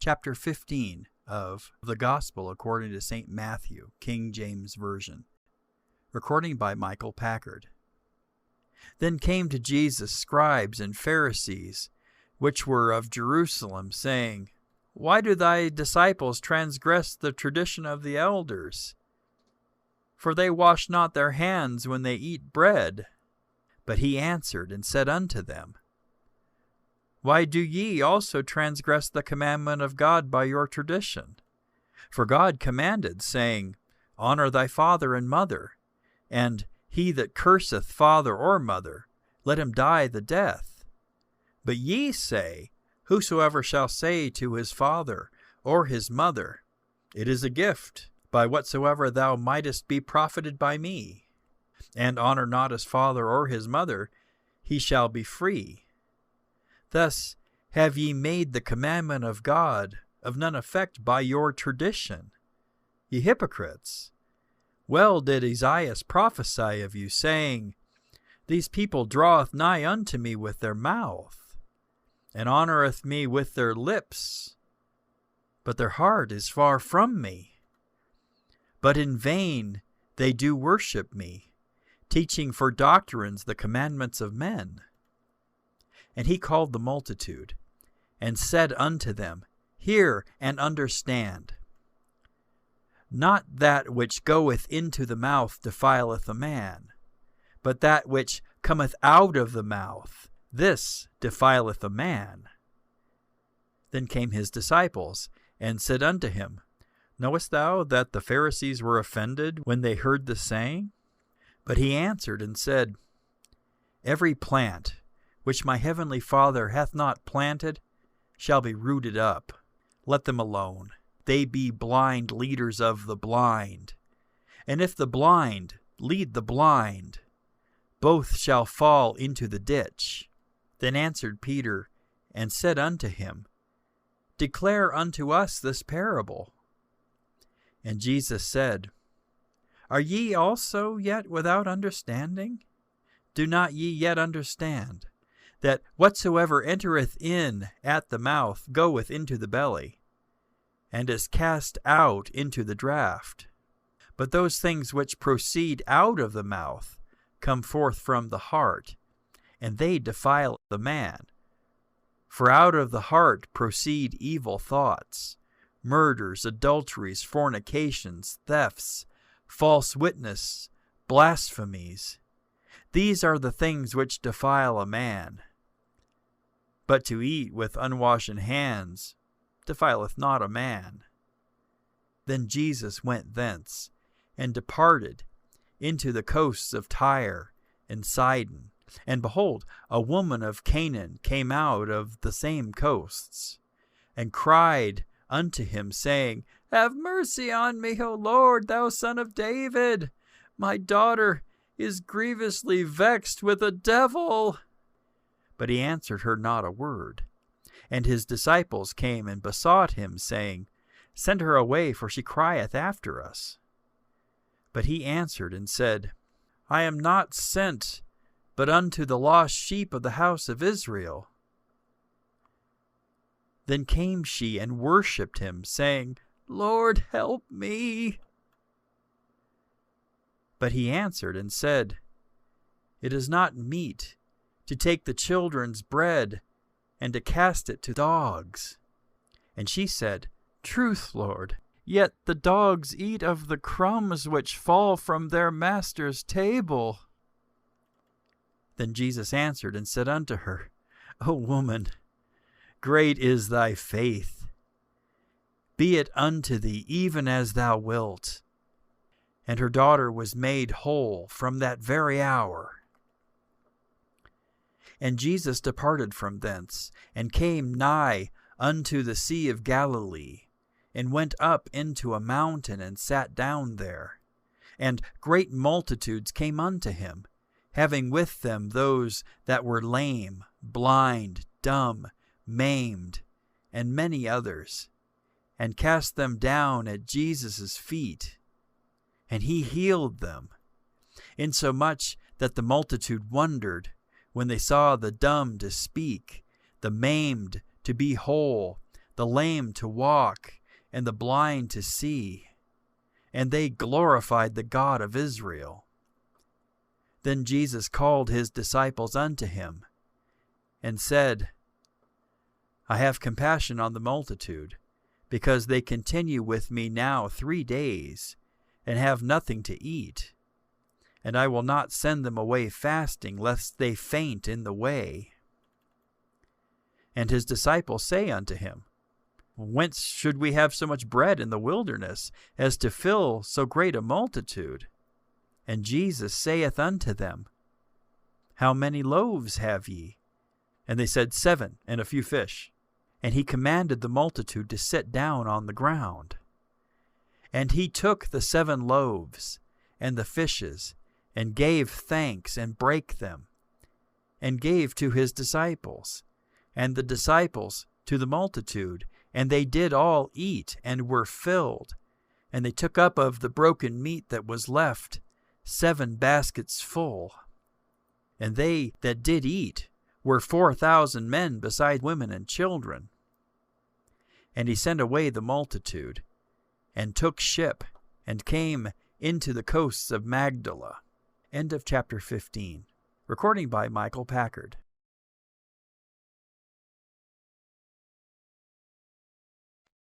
chapter 15 of the Gospel according to St. Matthew, King James Version. Recording by Michael Packard. Then came to Jesus scribes and Pharisees, which were of Jerusalem, saying, Why do thy disciples transgress the tradition of the elders? For they wash not their hands when they eat bread. But he answered and said unto them, Why do ye also transgress the commandment of God by your tradition? For God commanded, saying, Honor thy father and mother, and he that curseth father or mother, let him die the death. But ye say, Whosoever shall say to his father or his mother, It is a gift, by whatsoever thou mightest be profited by me, and honor not his father or his mother, he shall be free. Thus have ye made the commandment of God of none effect by your tradition. Ye hypocrites! Well did Esaias prophesy of you, saying, These people draweth nigh unto me with their mouth, and honoreth me with their lips, but their heart is far from me. But in vain they do worship me, teaching for doctrines the commandments of men. And he called the multitude, and said unto them, Hear and understand. Not that which goeth into the mouth defileth a man, but that which cometh out of the mouth, this defileth a man. Then came his disciples, and said unto him, Knowest thou that the Pharisees were offended when they heard the saying? But he answered and said, Every plant which my heavenly Father hath not planted shall be rooted up. Let them alone. They be blind leaders of the blind. And if the blind lead the blind, both shall fall into the ditch. Then answered Peter and said unto him, Declare unto us this parable. And Jesus said, Are ye also yet without understanding? Do not ye yet understand, that whatsoever entereth in at the mouth goeth into the belly, and is cast out into the draught? But those things which proceed out of the mouth come forth from the heart, and they defile the man. For out of the heart proceed evil thoughts, murders, adulteries, fornications, thefts, false witness, blasphemies. These are the things which defile a man. But to eat with unwashen hands defileth not a man. Then Jesus went thence, and departed into the coasts of Tyre and Sidon. And behold, a woman of Canaan came out of the same coasts, and cried unto him, saying, Have mercy on me, O Lord, thou Son of David. My daughter is grievously vexed with a devil. But he answered her not a word. And his disciples came and besought him, saying, Send her away, for she crieth after us. But he answered and said, I am not sent but unto the lost sheep of the house of Israel. Then came she and worshipped him, saying, Lord, help me. But he answered and said, It is not meet to take the children's bread and to cast it to dogs. And she said, Truth, Lord, yet the dogs eat of the crumbs which fall from their master's table. Then Jesus answered and said unto her, O woman, great is thy faith. Be it unto thee even as thou wilt. And her daughter was made whole from that very hour. And Jesus departed from thence, and came nigh unto the Sea of Galilee, and went up into a mountain, and sat down there. And great multitudes came unto him, having with them those that were lame, blind, dumb, maimed, and many others, and cast them down at Jesus' feet. And he healed them, insomuch that the multitude wondered when they saw the dumb to speak, the maimed to be whole, the lame to walk, and the blind to see. And they glorified the God of Israel. Then Jesus called his disciples unto him, and said, I have compassion on the multitude, because they continue with me now 3 days, and have nothing to eat. And I will not send them away fasting, lest they faint in the way. And his disciples say unto him, Whence should we have so much bread in the wilderness, as to fill so great a multitude? And Jesus saith unto them, How many loaves have ye? And they said, 7, and a few fish. And he commanded the multitude to sit down on the ground. And he took the 7 loaves and the fishes, and gave thanks, and brake them, and gave to his disciples, and the disciples to the multitude. And they did all eat, and were filled. And they took up of the broken meat that was left 7 baskets full. And they that did eat were 4,000 men, beside women and children. And he sent away the multitude, and took ship, and came into the coasts of Magdala. End of chapter 15. Recording by Michael Packard.